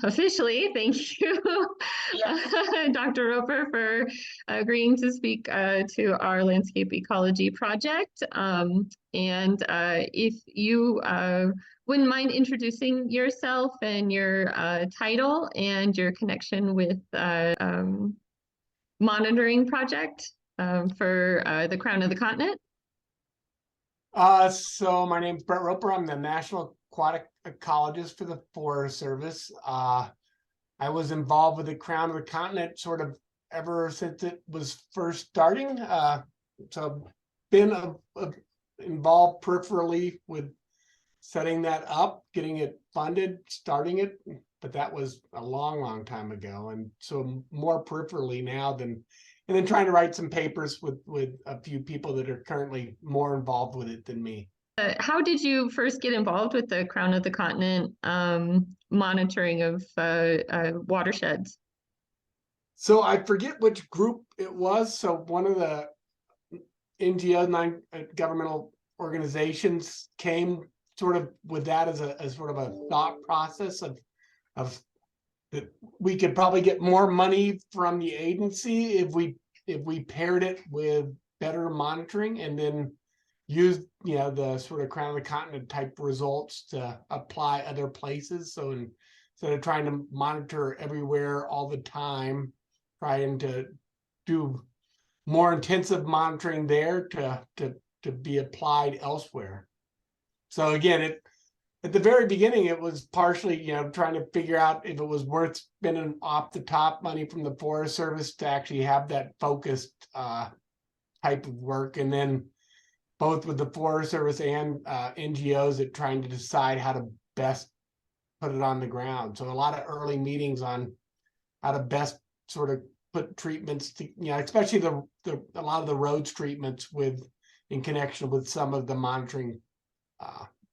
Officially, thank you, Dr. Roper, for agreeing to speak to our landscape ecology project. And if you wouldn't mind introducing yourself and your title and your connection with monitoring project for the Crown of the Continent. So my name's Brett Roper. I'm the National Aquatic Ecologist for the Forest Service. I was involved with the Crown of the Continent sort of ever since it was first starting. So been involved peripherally with setting that up, getting it funded, starting it, but that was a long time ago. And so more peripherally now than, and then trying to write some papers with a few people that are currently more involved with it than me. How did you first get involved with the Crown of the Continent monitoring of watersheds? So I forget which group it was. So one of the NGO, non-governmental organizations, came sort of with that as sort of a thought process of that we could probably get more money from the agency if we paired it with better monitoring, and then use the sort of Crown of the Continent type results to apply other places. So instead of trying to monitor everywhere all the time, trying to do more intensive monitoring there to be applied elsewhere. So again, at the very beginning, it was partially, trying to figure out if it was worth spending off the top money from the Forest Service to actually have that focused type of work. And then both with the Forest Service and NGOs at trying to decide how to best put it on the ground. So a lot of early meetings on how to best sort of put treatments to, especially a lot of the roads treatments in connection with some of the monitoring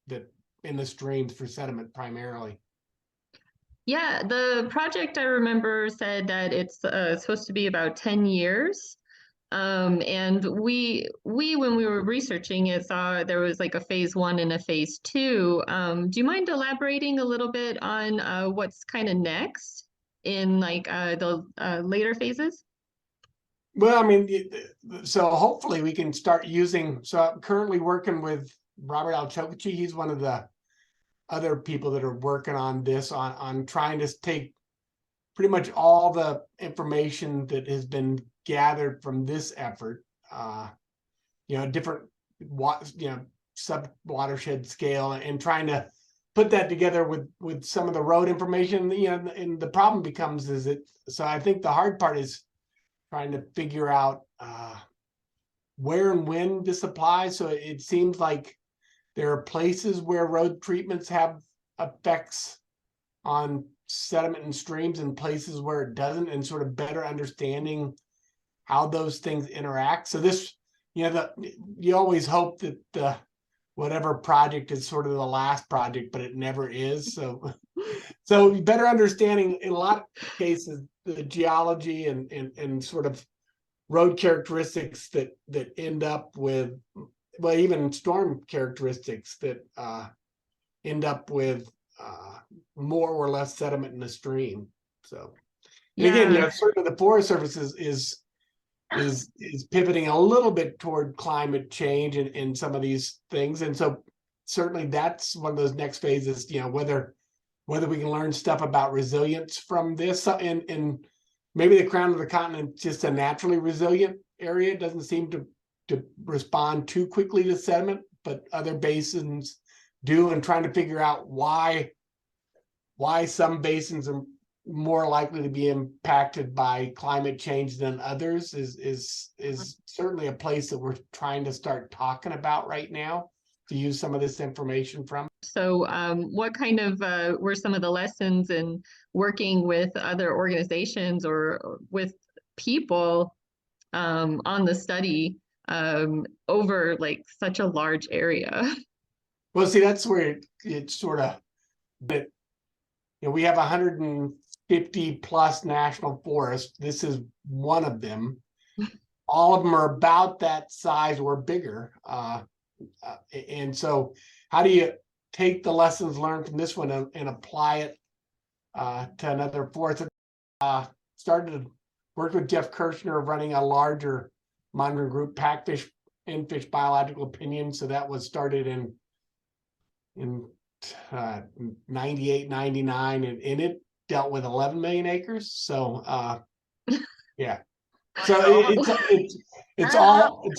that in the streams for sediment primarily. Yeah, the project I remember said that it's supposed to be about 10 years. And when we were researching it, saw there was like a phase 1 and a phase 2. Do you mind elaborating a little bit on what's kind of next in like the later phases? Well, I mean, so hopefully we can start using, so I'm currently working with Robert Alchokichi. He's one of the other people that are working on this, on trying to take pretty much all the information that has been gathered from this effort, different sub watershed scale, and trying to put that together with some of the road information. And the problem becomes so I think the hard part is trying to figure out where and when this applies. So it seems like there are places where road treatments have effects on sediment and streams, and places where it doesn't, and sort of better understanding how those things interact. So this, you always hope that whatever project is sort of the last project, but it never is. So better understanding in a lot of cases the geology and sort of road characteristics that end up with, well, even storm characteristics that end up with more or less sediment in the stream. So, and again, certainly the Forest Service is pivoting a little bit toward climate change and some of these things, and so certainly that's one of those next phases. Whether we can learn stuff about resilience from this, and maybe the Crown of the Continent just a naturally resilient area. It doesn't seem to respond too quickly to sediment, but other basins do, and trying to figure out why some basins are more likely to be impacted by climate change than others is certainly a place that we're trying to start talking about right now to use some of this information from. So what kind of were some of the lessons in working with other organizations or with people on the study over like such a large area? Well, see, that's where it's sort of that, we have 150 plus national forests. This is one of them. All of them are about that size or bigger. And so how do you take the lessons learned from this one and apply it to another forest. Started worked with Jeff Kirshner of running a larger monitoring group, Packfish and Fish Biological Opinion. So that was started in 98, 99, and it dealt with 11 million acres. So yeah. So it's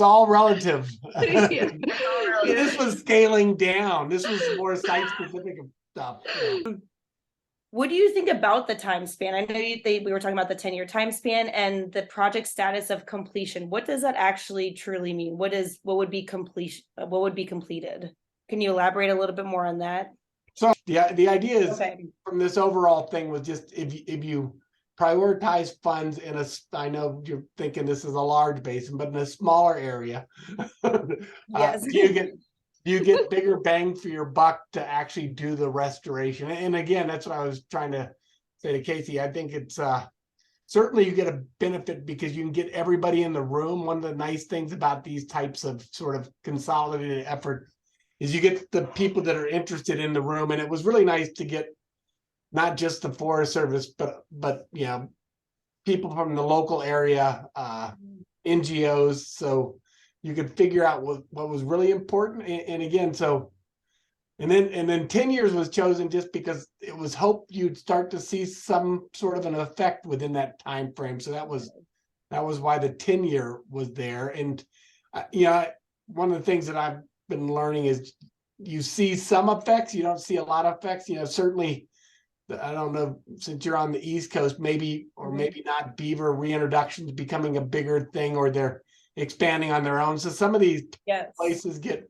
all relative. Yeah. This was scaling down. This was more site specific stuff. What do you think about the time span? I know we were talking about the 10-year time span and the project status of completion. What does that actually truly mean? What would be completion? What would be completed? Can you elaborate a little bit more on that? So yeah, the idea is Okay. from this overall thing was just if you prioritize funds in I know you're thinking this is a large basin, but in a smaller area, Yes. you get bigger bang for your buck to actually do the restoration. And again, that's what I was trying to say to Casey. I think it's certainly you get a benefit because you can get everybody in the room. One of the nice things about these types of sort of consolidated effort is you get the people that are interested in the room. And it was really nice to get not just the Forest Service, but you know, people from the local area, NGOs, so you could figure out what was really important. And again, so and then 10 years was chosen just because it was hoped you'd start to see some sort of an effect within that time frame. So that was why the 10-year was there. And you know, one of the things that I've been learning is you see some effects, you don't see a lot of effects. You know, certainly I don't know, since you're on the East Coast, maybe or maybe not, beaver reintroduction is becoming a bigger thing, or they're expanding on their own. So some of these places get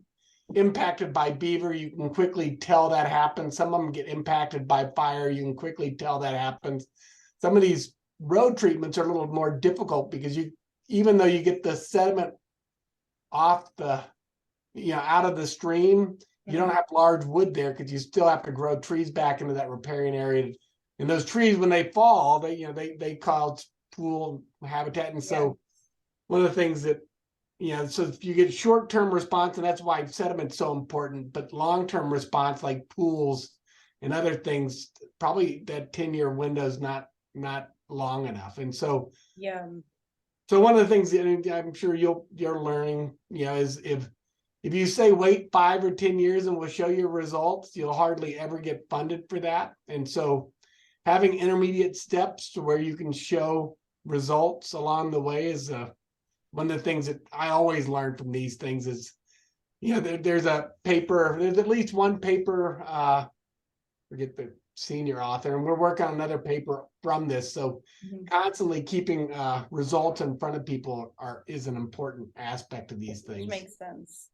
impacted by beaver. You can quickly tell that happens. Some of them get impacted by fire. You can quickly tell that happens. Some of these road treatments are a little more difficult because even though you get the sediment off the, out of the stream, you don't have large wood there because you still have to grow trees back into that riparian area. And those trees, when they fall, they cause pool habitat. And so one of the things that, so if you get short-term response, and that's why sediment's so important, but long-term response like pools and other things, probably that 10-year window is not long enough. And so so one of the things that I'm sure you're learning, is if you say wait 5 or 10 years and we'll show you results, you'll hardly ever get funded for that. And so having intermediate steps to where you can show results along the way is one of the things that I always learn from these things is, there's a paper, there's at least one paper, forget the senior author, and we're working on another paper from this. So constantly keeping results in front of people is an important aspect of these things. Which makes sense.